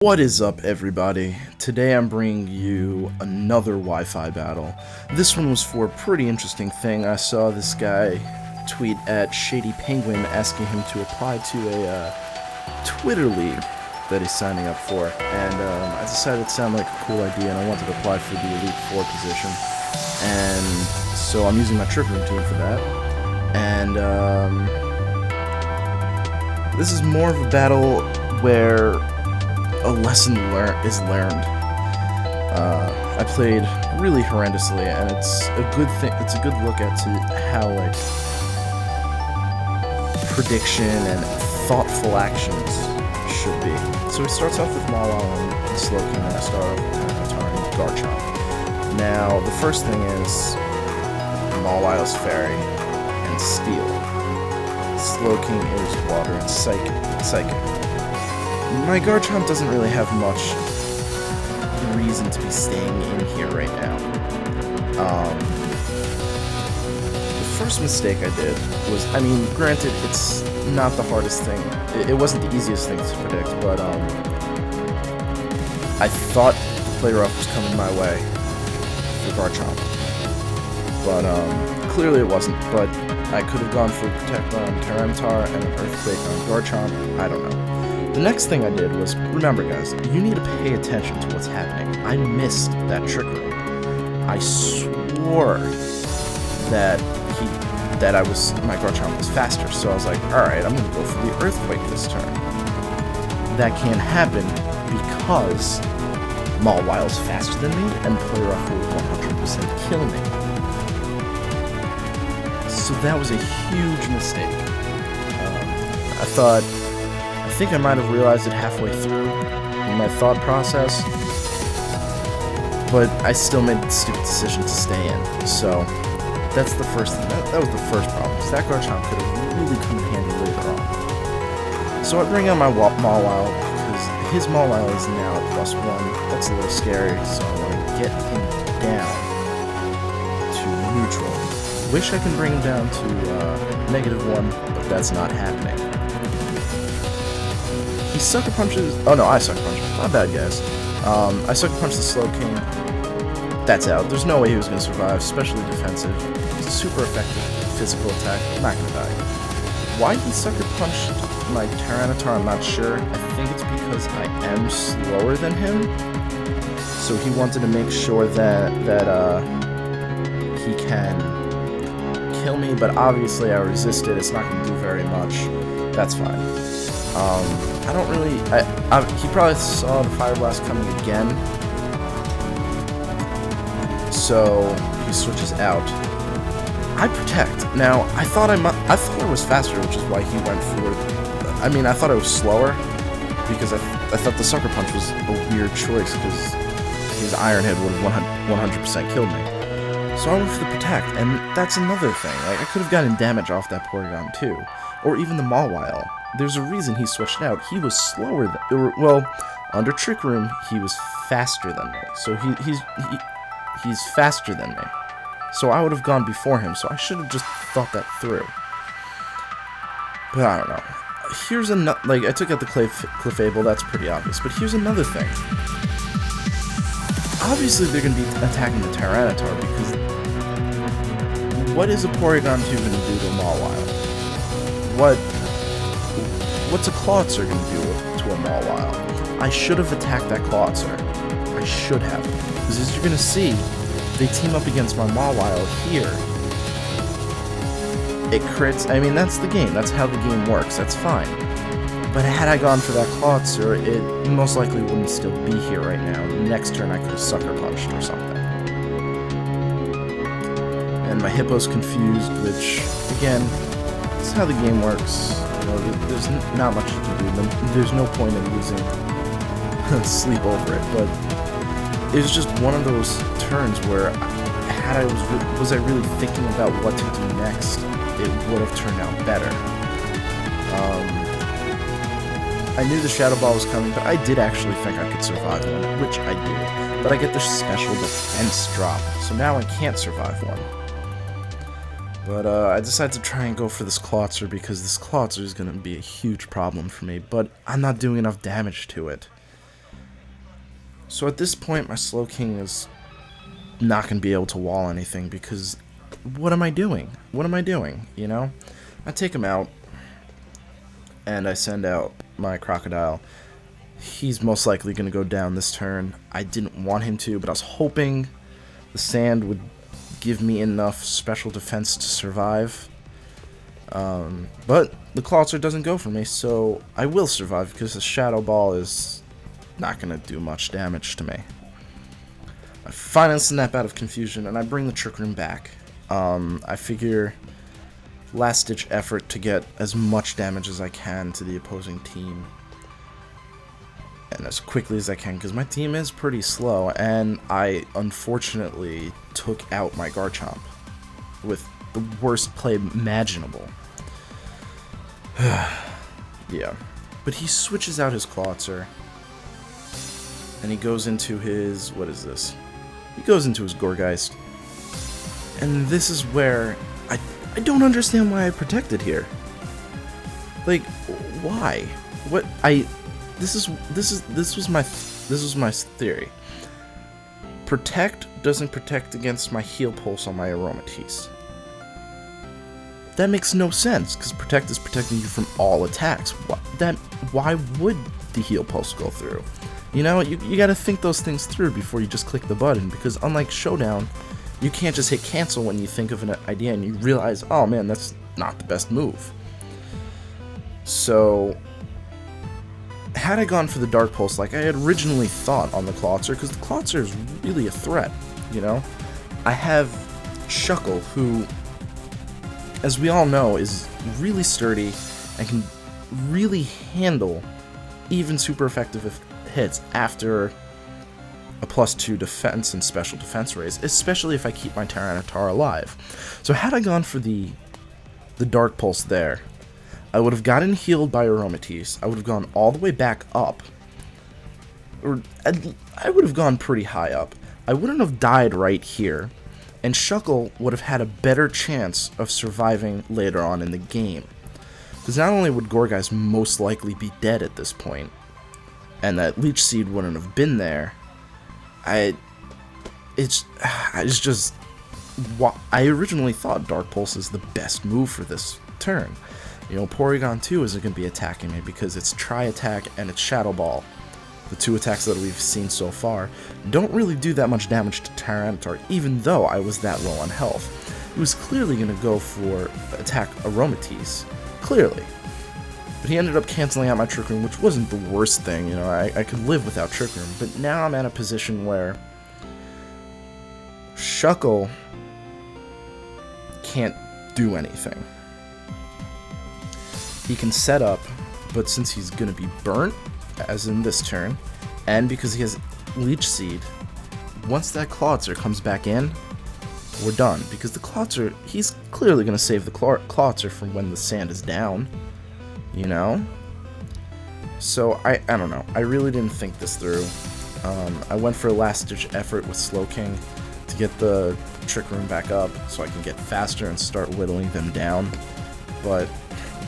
What is up, everybody? Today I'm bringing you another Wi-Fi battle. This one was for a pretty interesting thing. I saw this guy tweet at Shady Penguin asking him to apply to a Twitter league that he's signing up for, and I decided it sounded like a cool idea, and I wanted to apply for the Elite Four position. And so I'm using my Trick Room team for that. And this is more of a battle where a lesson is learned. I played really horrendously, and it's a good thing. It's a good look at to how like prediction and thoughtful actions should be. So he starts off with Mawile and Slowking, and I start off with Terralution23 and Garchomp. Now the first thing is Mawile's Fairy and Steel. Slowking is Water and Psychic. My Garchomp doesn't really have much reason to be staying in here right now. The first mistake I did was, I mean, granted, it's not the hardest thing. It wasn't the easiest thing to predict, but I thought the play rough was coming my way for Garchomp. But clearly it wasn't, but I could have gone for Protect on Terralution23 and an Earthquake on Garchomp. I don't know. The next thing I did was, remember guys, you need to pay attention to what's happening. I missed that Trick Room. I swore that my Garchomp was faster, so I was like, alright, I'm gonna go for the Earthquake this turn. That can't happen because Mawile's faster than me, and Play Rough will 100% kill me. So that was a huge mistake. I think I might have realized it halfway through in my thought process, but I still made the stupid decision to stay in. So that's the first thing. That was the first problem. Because that Garchomp could have really come in handy later on. So I bring out my Mawile because his Mawile is now at +1. That's a little scary, so I want to get him down to neutral. Wish I can bring him down to -1, but that's not happening. He Sucker Punches. Oh no, I Sucker Punch. My bad, guys. I Sucker Punch the Slowking. That's out. There's no way he was going to survive, especially defensive. It's a super effective physical attack. I'm not going to die. Why he Sucker Punched my Terralution23, I'm not sure. I think it's because I am slower than him. So he wanted to make sure that he can kill me, but obviously I resisted. It's not going to do very much. That's fine. I don't really. He probably saw the Fire Blast coming again, so he switches out. I Protect. Now I thought I was faster, which is why he went for. I mean, I thought I was slower because I thought the Sucker Punch was a weird choice because his Iron Head would have 100% killed me. So I went for the Protect, and that's another thing. Like I could have gotten damage off that Porygon too, or even the Mawile. There's a reason he switched out. He was slower than, well, under Trick Room, he was faster than me. So he's faster than me. So I would have gone before him. So I should have just thought that through. But I don't know. Here's another, like I took out the Clefable. That's pretty obvious. But here's another thing. Obviously, they're going to be attacking the Terralution23 because what is a Porygon 2 going to do to a Mawile? What's a Clawitzer going to do to a Mawile? I should have attacked that Clawitzer. I should have. Because as you're going to see, they team up against my Mawile here. It crits. I mean, that's the game. That's how the game works. That's fine. But had I gone for that Clawitzer, it most likely wouldn't still be here right now. Next turn, I could have Sucker Punched or something. And my Hippo's confused, which, again, that's how the game works. There's not much you can do. There's no point in losing sleep over it, but it was just one of those turns where was I really thinking about what to do next, it would have turned out better. I knew the Shadow Ball was coming, but I did actually think I could survive one, which I did. But I get the special defense drop, so now I can't survive one. But I decided to try and go for this Clawitzer because this Clawitzer is going to be a huge problem for me, but I'm not doing enough damage to it. So at this point, my Slowking is not going to be able to wall anything, because what am I doing? What am I doing, you know? I take him out, and I send out my Crocodile. He's most likely going to go down this turn. I didn't want him to, but I was hoping the sand would give me enough special defense to survive. But the Clawitzer doesn't go for me, so I will survive, because the Shadow Ball is not going to do much damage to me. I finally snap out of confusion, and I bring the Trick Room back. I figure last-ditch effort to get as much damage as I can to the opposing team, and as quickly as I can, because my team is pretty slow, and I unfortunately took out my Garchomp with the worst play imaginable. Yeah, but he switches out his Clawitzer, and he goes into his, what is this? He goes into his Gourgeist, and this is where I don't understand why I protected here. Like, why? What this was my theory. Protect doesn't protect against my Heal Pulse on my Aromatisse. That makes no sense, because Protect is protecting you from all attacks. Why would the Heal Pulse go through? You know, you gotta think those things through before you just click the button, because unlike Showdown, you can't just hit cancel when you think of an idea and you realize, oh man, that's not the best move. So, had I gone for the Dark Pulse like I had originally thought on the Clawitzer, because the Clawitzer is really a threat, you know? I have Shuckle, who, as we all know, is really sturdy and can really handle even super effective hits after a +2 defense and special defense raise, especially if I keep my Tyranitar alive. So had I gone for the Dark Pulse there, I would have gotten healed by Aromatisse, I would have gone all the way back up, or I would have gone pretty high up. I wouldn't have died right here, and Shuckle would have had a better chance of surviving later on in the game. Because not only would Gourgeist most likely be dead at this point, and that Leech Seed wouldn't have been there, I originally thought Dark Pulse is the best move for this turn. You know, Porygon 2 isn't going to be attacking me because it's Tri-Attack and it's Shadow Ball. The two attacks that we've seen so far don't really do that much damage to Tyranitar, even though I was that low on health. He was clearly going to go for attack Aromatisse, clearly. But he ended up canceling out my Trick Room, which wasn't the worst thing, you know, I could live without Trick Room. But now I'm at a position where Shuckle can't do anything. He can set up, but since he's going to be burnt, as in this turn, and because he has Leech Seed, once that Clawitzer comes back in, we're done. Because the Clawitzer, he's clearly going to save the Clawitzer from when the sand is down, you know? So, I don't know. I really didn't think this through. I went for a last-ditch effort with Slowking to get the Trick Room back up so I can get faster and start whittling them down. But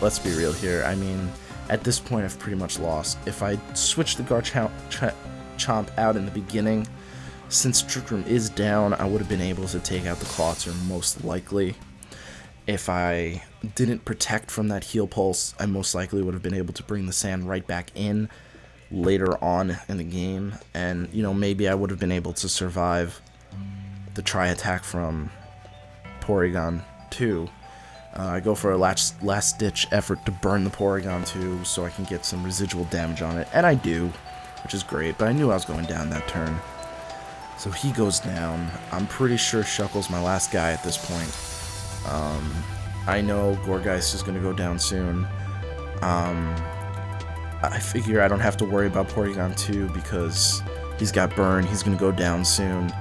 let's be real here. I mean, at this point, I've pretty much lost. If I switched the Garchomp out in the beginning, since Trick Room is down, I would have been able to take out the Clawitzer most likely. If I didn't protect from that Heal Pulse, I most likely would have been able to bring the sand right back in later on in the game. And, you know, maybe I would have been able to survive the Tri-Attack from Porygon 2. I go for a last-ditch effort to burn the Porygon 2 so I can get some residual damage on it, and I do, which is great, but I knew I was going down that turn. So he goes down. I'm pretty sure Shuckle's my last guy at this point. I know Gourgeist is going to go down soon. I figure I don't have to worry about Porygon 2 because he's got burn, he's going to go down soon.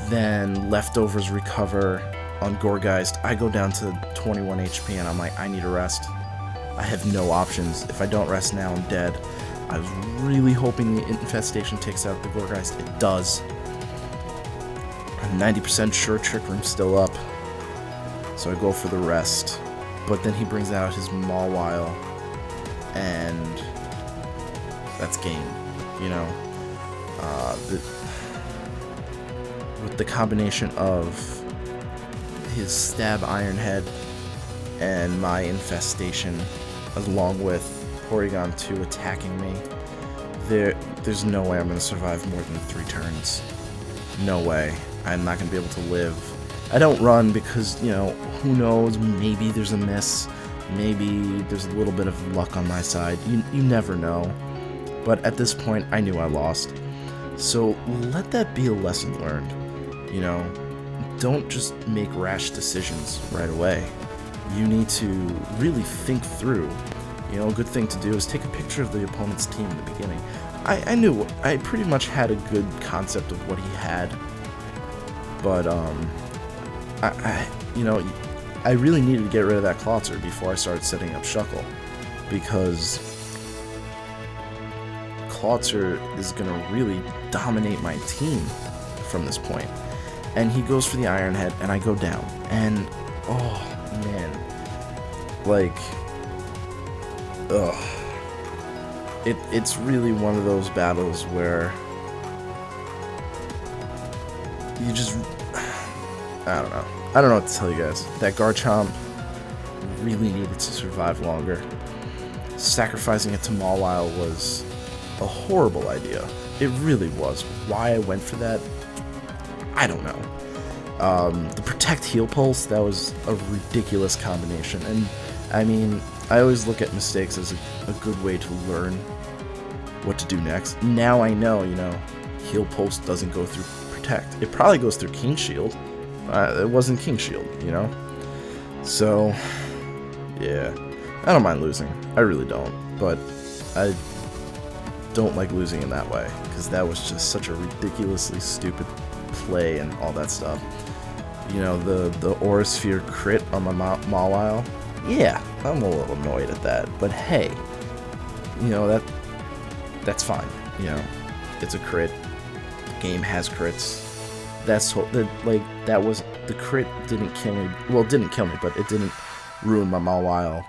Then Leftovers recover on Gourgeist. I go down to 21 HP and I'm like, I need a rest. I have no options. If I don't rest now, I'm dead. I was really hoping the Infestation takes out the Gourgeist. It does. I'm 90% sure Trick Room's still up. So I go for the rest. But then he brings out his Mawile. And that's game, you know. With the combination of his stab iron head and my infestation, along with Porygon 2 attacking me, there's no way I'm going to survive more than 3 turns. No way. I'm not going to be able to live. I don't run because, you know, who knows, maybe there's a miss, maybe there's a little bit of luck on my side. You never know. But at this point, I knew I lost. So let that be a lesson learned. You know, don't just make rash decisions right away. You need to really think through. You know, a good thing to do is take a picture of the opponent's team in the beginning. I knew, I pretty much had a good concept of what he had, but you know, I really needed to get rid of that Klotzer before I started setting up Shuckle, because Klotzer is gonna really dominate my team from this point. And he goes for the Iron Head, and I go down, and oh man, like, ugh. It's really one of those battles where you just, I don't know what to tell you guys. That Garchomp really needed to survive longer. Sacrificing it to Mawile was a horrible idea. It really was. Why I went for that, I don't know. The Protect Heal Pulse, that was a ridiculous combination, and I mean, I always look at mistakes as a good way to learn what to do next. Now I know, you know, Heal Pulse doesn't go through Protect. It probably goes through King Shield. It wasn't King Shield, you know? So, yeah. I don't mind losing. I really don't. But I don't like losing in that way, because that was just such a ridiculously stupid play and all that stuff. You know, the Aura Sphere crit on my Mawile. Yeah, I'm a little annoyed at that, but hey, you know, that's fine. You know, it's a crit. The game has crits. That was the crit didn't kill me. Well, it didn't kill me, but it didn't ruin my Mawile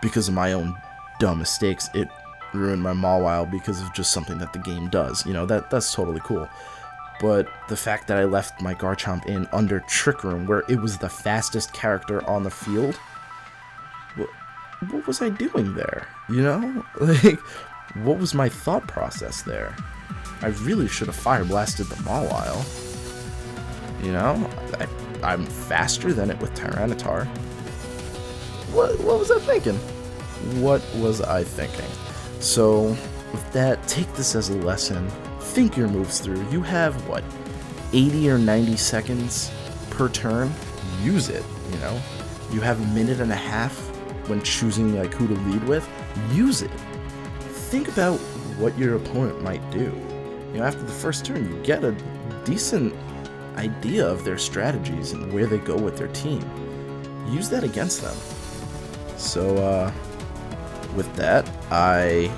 because of my own dumb mistakes. It ruined my Mawile because of just something that the game does. You know, that's totally cool. But the fact that I left my Garchomp in under Trick Room, where it was the fastest character on the field, what was I doing there? You know? Like, what was my thought process there? I really should have Fire Blasted the Mawile. You know? I'm faster than it with Tyranitar. What was I thinking? What was I thinking? So, with that, take this as a lesson. Think your moves through. You have, what, 80 or 90 seconds per turn? Use it, you know? You have a minute and a half when choosing, like, who to lead with. Use it. Think about what your opponent might do. You know, after the first turn, you get a decent idea of their strategies and where they go with their team. Use that against them. So, with that, I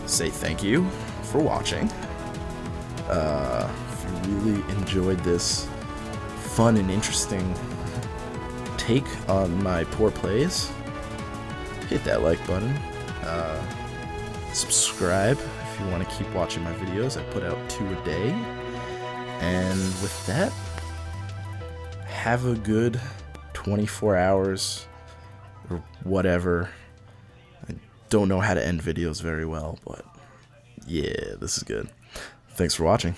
say thank you for watching. If you really enjoyed this fun and interesting take on my poor plays, hit that like button. Subscribe if you want to keep watching my videos. I put out 2 a day. And with that, have a good 24 hours or whatever. I don't know how to end videos very well, but yeah, this is good. Thanks for watching.